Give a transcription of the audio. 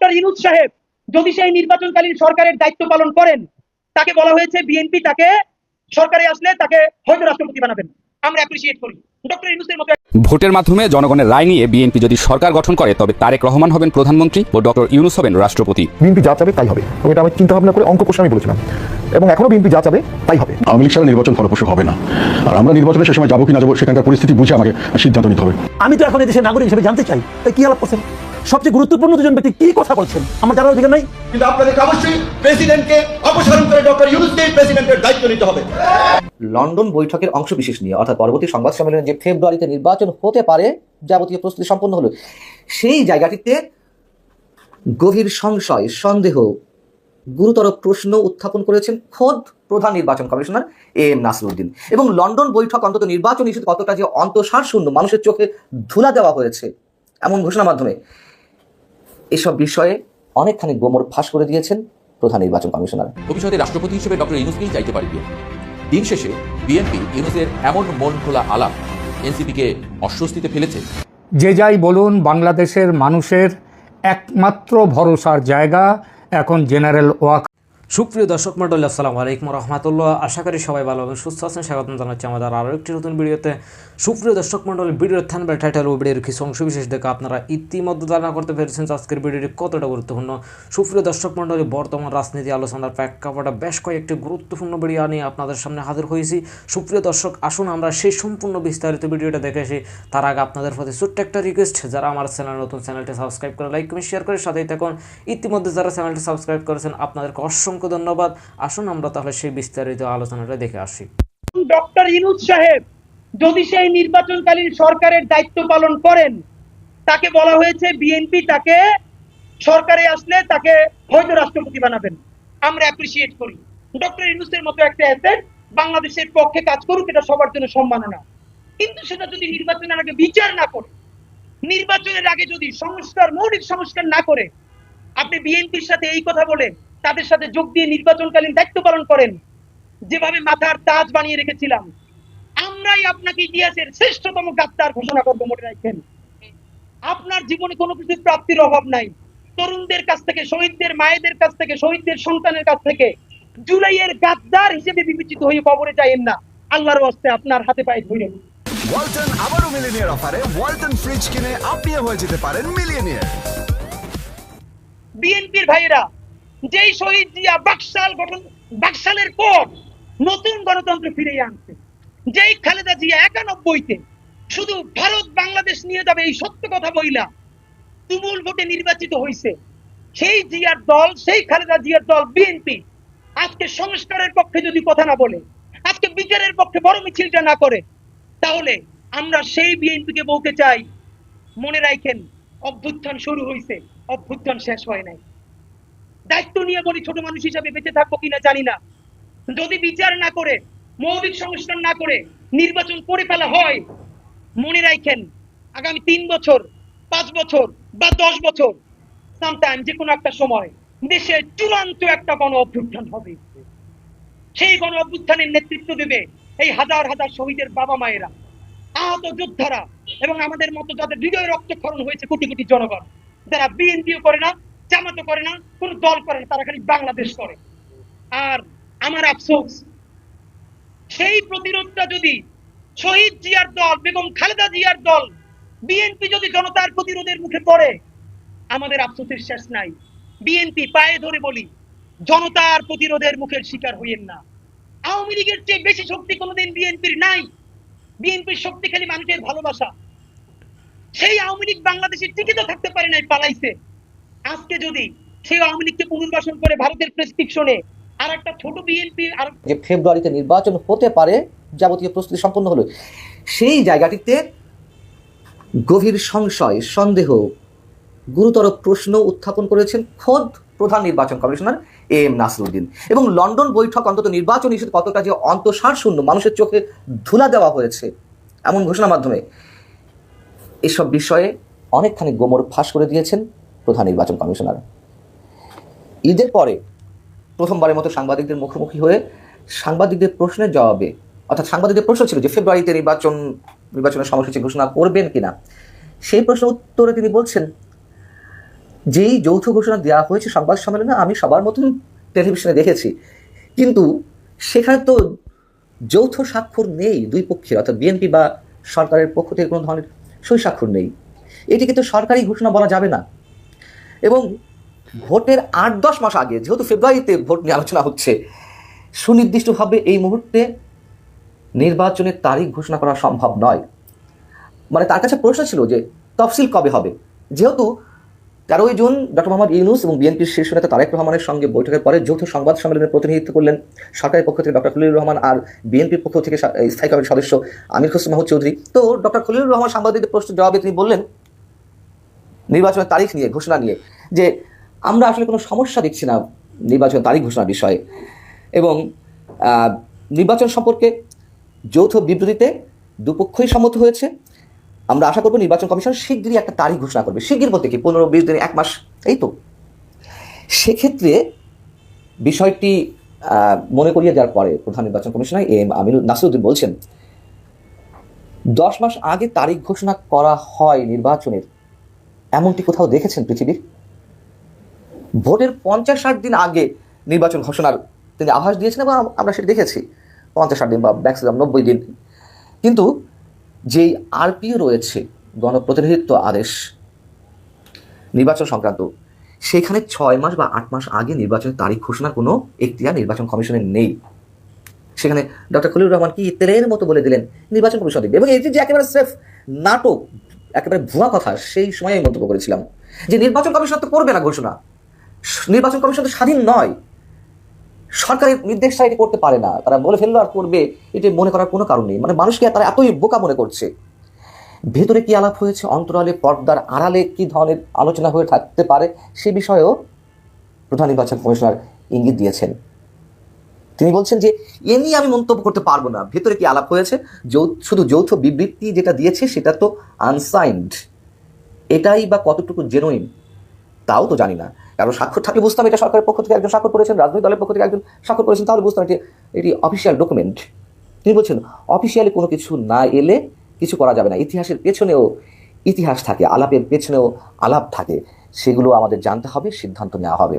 Doctor Yunus সাহেব যদি সেই নির্বাচনকালীন সরকারের দায়িত্ব পালন করেন, তাকে বলা হয়েছে বিএনপি তাকে সরকারে আসলে তাকে হয়তো রাষ্ট্রপতি বানাবেন। আমরা অ্যাপ্রিসিয়েট করি ডক্টর ইউনূসের মতো। ভোটের মাধ্যমে জনগণের রায় নিয়ে বিএনপি যদি সরকার গঠন করে, তবে তারেক রহমান হবেন প্রধানমন্ত্রী ও ডক্টর ইউনূস হবেন রাষ্ট্রপতি। বিএনপি যা চাবে তাই হবে, এটা আমি চিন্তা ভাবনা করে অঙ্ক কষে আমি বলেছিলাম, এবং এখনো বিএনপি যা চাবে তাই হবে। আওয়ামী লীগ ছাড়া নির্বাচন ফলপ্রসূ হবে না, আর আমরা নির্বাচনে সে সময় যাবো কি না যাবো সেখানকার পরিস্থিতি বুঝে আমাকে সিদ্ধান্ত নিতে হবে। আমি তো এখন এই দেশের নাগরিক হিসেবে জানতে চাই, তাই কি আলাপ করছেন? সবচেয়ে গুরুত্বপূর্ণ দুজন ব্যক্তি কি কথা বলছেন আমার জানার অধিকার নাই? কিন্তু আপনাদেরকে অবশ্যই প্রেসিডেন্টকে অপসারণ করে ডক্টর ইউনূসকেই প্রেসিডেন্টের দায়িত্ব নিতে হবে। লন্ডন বৈঠকের অংশবিশেষ নিয়ে অর্থাৎ পরবর্তী সংবাদ সম্মেলনে যে ফেব্রুয়ারিতে নির্বাচন হতে পারে যাবতীয় প্রস্তুতি সম্পন্ন হলো, সেই জায়গাটিতে গভীর সংশয়, সন্দেহ, গুরুতর প্রশ্ন উত্থাপন করেছেন খোদ প্রধান নির্বাচন কমিশনার এম নাসিরউদ্দিন। এবং লন্ডন বৈঠক অন্তত নির্বাচন ইস্যুতে কতটা যে অন্তঃসার শূন্য, মানুষের চোখে ধুলা দেওয়া হয়েছে এমন ঘোষণার মাধ্যমে এসব বিষয়ে অনেকখানি গোমর ফাঁস করে দিয়েছেন প্রধান নির্বাচন কমিশনার। ভবিষ্যতে রাষ্ট্রপতি হিসেবে ডক্টর ইউনূসকেই চাইতে পারে বিএনপি। দিন শেষে বিএনপি ইউনূসের এমন মন খোলা আলাপ এনসিপিকে অস্বস্তিতে ফেলেছে। যে যাই বলুন, বাংলাদেশের মানুষের একমাত্র ভরসার জায়গা এখন জেনারেল ওয়াক। সুপ্রিয় দর্শক মণ্ডলী, আসসালামু আলাইকুম রহমতুল্লাহ। আশা করি সবাই ভালো এবং সুস্থ আছেন। স্বাগতম জানাচ্ছি আমাদের আরও একটি নতুন ভিডিওতে। সুপ্রিয় দর্শক মণ্ডলী, ভিডিওর থাম্বনেল, টাইটেল ও ভিডিওর কিছু অংশবিশেষ দেখে আপনারা ইতিমধ্যে ধারণা করতে পেরেছেন আজকের ভিডিওটি কতটা গুরুত্বপূর্ণ। সুপ্রিয় দর্শক মণ্ডলী, বর্তমান রাজনীতি আলোচনার প্রেক্ষাপটে বেশ কয়েকটি গুরুত্বপূর্ণ ভিডিও নিয়ে আপনাদের সামনে হাজির হয়েছি। সুপ্রিয় দর্শক, আসুন আমরা সেই সম্পূর্ণ বিস্তারিত ভিডিওটা দেখে আসি। তার আগে আপনাদের প্রতি ছোট্ট একটা রিকোয়েস্ট, যারা আমার চ্যানেল নতুন, চ্যানেলটি সাবস্ক্রাইব করে লাইক কমেন্ট শেয়ার করে সাথেই থাকুন। ইতিমধ্যে যারা চ্যানেলটি সাবস্ক্রাইব করেছেন আপনাদেরকে অসংখ্য ধন্যবাদ। আসুন আমরা তাহলে সেই বিস্তারিত আলোচনাটা দেখে আসি। ডক্টর ইউনূস সাহেব যদি সেই নির্বাচনকালীন সরকারের দায়িত্ব পালন করেন, তাকে বলা হয়েছে বিএনপি তাকে সরকারে আসলে তাকে হয়তো রাষ্ট্রপতি বানাবেন। আমরা অ্যাপ্রিসিয়েট করি ডক্টর ইউনূসের মতো একটা অ্যাসেট বাংলাদেশের পক্ষে কাজ করুক, এটা সবার জন্য সম্মাননা। কিন্তু সেটা যদি নির্বাচনের আগে বিচার না করে, নির্বাচনের আগে যদি সংস্কার, মৌলিক সংস্কার না করে আপনি বিএনপির সাথে এই কথা বলে তাদের সাথে যোগ দিয়ে নির্বাচনকালীন দায়িত্ব পালন করেন, যেভাবে মাথার তাজ বানিয়ে রেখেছিলাম, আমরাই আপনাকে ইতিহাসের শ্রেষ্ঠতম গাদ্দার ঘোষণা করবো। মনে রাখবেন, আপনার জীবনে কোনো কিছু প্রাপ্তির অভাব নাই। তরুণদের কাছ থেকে, শহীদদের মায়েদের কাছ থেকে, শহীদদের সন্তানের কাছ থেকে জুলাইয়ের গাদ্দার হিসেবে বিবেচিত হয়ে কবরে যাইয়েন না। আল্লাহর ওয়াস্তে আপনার হাতে পায়ে ধরে। ওয়ালটন আবারও মিলিয়নিয়ার অফারে ওয়ালটন ফ্রিজ কিনে আপনিও হয়ে যেতে পারেন মিলিয়নিয়ার। বিএনপির ভাইয়েরা, যেই শহীদ জিয়া বাকশালের পর নতুন গণতন্ত্র ফিরিয়ে আনছে, যেই খালেদা জিয়া 91-তে শুধু ভারত বাংলাদেশ নিয়ে যাবে এই সত্য কথা বইলা তুমুল ভোটে নির্বাচিত হয়েছে, সেই জিয়ার দল, সেই খালেদা জিয়ার দল বিএনপি আজকে সংস্কারের পক্ষে যদি কথা না বলে, আজকে বিচারের পক্ষে বড় মিছিলটা না করে, তাহলে আমরা সেই বিএনপিকে বলতে চাই, মনে রাখেন অভ্যুত্থান শুরু হয়েছে, অভ্যুত্থান শেষ হয় নাই। দায়িত্ব নিয়ে বলি, ছোট মানুষ হিসাবে বেঁচে থাকবো কিনা জানি না, যদি বিচার না করে, মৌলিক সংস্কার না করে নির্বাচন করে ফেলা হয়, মনে রাখেন আগামী 3 বছর, 5 বছর বা 10 বছর, সামটাইম যে কোনো একটা সময় দেশে চূড়ান্ত একটা গণ অভ্যুত্থান হবে। সেই গণ অভ্যুত্থানের নেতৃত্ব দেবে এই হাজার হাজার শহীদের বাবা মায়েরা, আহত যোদ্ধারা এবং আমাদের মতো যাদের হৃদয় রক্তক্ষরণ হয়েছে কোটি কোটি জনগণ, যারা বিএনপিও করে না, জামাতও করে না, কোন দল করে না, তারা খালি বাংলাদেশ করে। আর আমার আফসোস, সেই প্রতিরোধটা যদি শহীদ জিয়ার দল, বেগম খালেদা জিয়ার দল, বিএনপি যদি জনতার প্রতিরোধের মুখে পড়ে, আমাদের আফসোসের শেষ নাই। বিএনপি পায়ে ধরে বলি, জনতার প্রতিরোধের মুখের শিকার হইয়েন না। আওয়ামী লীগের চেয়ে বেশি শক্তি কোনোদিন বিএনপির নাই। বিএনপির শক্তি খালি মানুষের ভালোবাসা। সেই আওয়ামী লীগ বাংলাদেশে টিকে থাকতে পারে নাই, পালাইছে। আজকে যদি সেই আওয়ামী লীগকে পুনর্বাসন করে ভারতের প্রেসক্রিপশনে আর একটা ছোট বিএনপি, আর যে ফেব্রুয়ারিতে নির্বাচন হতে পারে যাবতীয় প্রস্তুতি সম্পন্ন হলো, সেই জায়গাটিতে গভীর সংশয়, সন্দেহ, গুরুতর প্রশ্ন উত্থাপন করেছেন খোদ প্রধান নির্বাচন কমিশনার এম নাসিরউদ্দিন। এবং লন্ডন বৈঠক অন্তত নির্বাচন ইস্যুতে কতটা যে অন্তঃসার শূন্য, মানুষের চোখে ধুলা দেওয়া হয়েছে এমন ঘোষণার মাধ্যমে এসব বিষয়ে অনেকখানি গোমর ফাঁস করে দিয়েছেন প্রধান নির্বাচন কমিশনার। ঈদের পরে প্রথমবারের মতো সাংবাদিকদের মুখোমুখি হয়ে সাংবাদিকদের প্রশ্নের জবাবে, অর্থাৎ সাংবাদিকদের প্রশ্ন ছিল যে ফেব্রুয়ারিতে নির্বাচনের সময়সূচি ঘোষণা করবেন কিনা, সেই প্রশ্ন উত্তরে তিনি বলছেন যেই যৌথ ঘোষণা দেওয়া হয়েছে সংবাদ সম্মেলনে, আমি সবার মতন টেলিভিশনে দেখেছি, কিন্তু সেখানে তো যৌথ স্বাক্ষর নেই দুই পক্ষের, অর্থাৎ বিএনপি বা সরকারের পক্ষ থেকে কোনো ধরনের সই স্বাক্ষর নেই। এটিকে তো সরকারি ঘোষণা বলা যাবে না। এবং ভোটের 8-10 মাস আগে, যেহেতু ফেব্রুয়ারিতে ভোট নিয়ে আলোচনা হচ্ছে, সুনির্দিষ্টভাবে এই মুহূর্তে নির্বাচনের তারিখ ঘোষণা করা সম্ভব নয়। মানে তার কাছে প্রশ্ন ছিল যে তফসিল কবে হবে। যেহেতু 13ই জুন ডক্টর মোহাম্মদ ইউনূস এবং বিএনপির শীর্ষ নেতা তারেক রহমানের সঙ্গে বৈঠকের পরে যৌথ সংবাদ সম্মেলনে প্রতিনিধিত্ব করলেন সরকারের পক্ষ থেকে ডক্টর খলিলুর রহমান আর বিএনপির পক্ষ থেকে স্থায়ী কমিটির সদস্য আমির হোসেন মাহমুদ চৌধুরী। তো ডক্টর খলিলুর রহমান সাংবাদিকদের প্রশ্নের জবাবে তিনি বললেন নির্বাচনের তারিখ নিয়ে, ঘোষণা নিয়ে, যে আমরা আসলে কোনো সমস্যা দেখছি না নির্বাচনের তারিখ ঘোষণার বিষয়ে, এবং নির্বাচন সম্পর্কে যৌথ বিবৃতিতে দুপক্ষই সম্মত হয়েছে। আমরা আশা করব নির্বাচন কমিশন শীঘ্রই একটা তারিখ ঘোষণা করবে। শীঘ্র বলতে কি 15-20 দিন, 1 মাস, এই তো। সেক্ষেত্রে বিষয়টি মনে করিয়ে দেওয়ার পরে প্রধান নির্বাচন কমিশনার এম আমিনুল নাসিরউদ্দিন বলছেন 10 মাস আগে তারিখ ঘোষণা করা হয় নির্বাচনের, এমনটি কোথাও দেখেছেন পৃথিবীর? ভোটের 50-60 দিন আগে নির্বাচন ঘোষণার তিনি আভাস দিয়েছেন এবং আমরা সেটা দেখেছি, 50-60 দিন বা ম্যাক্সিমাম 90 দিন। কিন্তু যেই আরপিও রয়েছে, গণপ্রতিনিধিত্ব আদেশ নির্বাচন সংক্রান্ত, সেখানে 6 মাস বা 8 মাস আগে নির্বাচনের তারিখ ঘোষণার কোনো এখতিয়ার নির্বাচন কমিশনের নেই। সেখানে ডক্টর খলিলুর রহমান কি তেলের মতো বলে দিলেন নির্বাচন কমিশন দেখবে, এবং এটি যে একেবারে স্রেফ নাটক, একেবারে ভুয়া কথা, সেই সময় আমি মন্তব্য করেছিলাম যে নির্বাচন কমিশন তো করবে না ঘোষণা, নির্বাচন কমিশন তো স্বাধীন নয়, সরকারের নির্দেশ ছাড়া এটি করতে পারে না, তারা বলে ফেললো আর করবে, এটি মনে করার কোনো কারণ নেই। মানে মানুষকে তারা এতই বোকা মনে করছে। ভেতরে কি আলাপ হয়েছে, অন্তরালে পর্দার আড়ালে কি ধরনের আলোচনা হয়ে থাকতে পারে, সে বিষয়েও প্রধান নির্বাচন কমিশনার ইঙ্গিত দিয়েছেন। তিনি বলছেন যে এ নিয়ে আমি মন্তব্য করতে পারবো না, ভেতরে কি আলাপ হয়েছে, শুধু যৌথ বিবৃতি যেটা দিয়েছে সেটা তো আনসাইন্ড, এটাই বা কতটুকু জেনুইন তাও তো জানি না। কারণ স্বাক্ষর থাকলে বুঝতাম এটা সরকারের পক্ষ থেকে একজন স্বাক্ষর করেছেন, রাজনৈতিক দলের পক্ষ থেকে একজন স্বাক্ষর করেছেন, তাহলে বুঝতাম এটি অফিসিয়াল ডকুমেন্ট। তিনি বলছেন অফিসিয়ালি কোনো কিছু না এলে কিছু করা যাবে না, ইতিহাসের পেছনেও ইতিহাস থাকে, আলাপের পেছনেও আলাপ থাকে, সেগুলো আমাদের জানতে হবে, সিদ্ধান্ত নেওয়া হবে।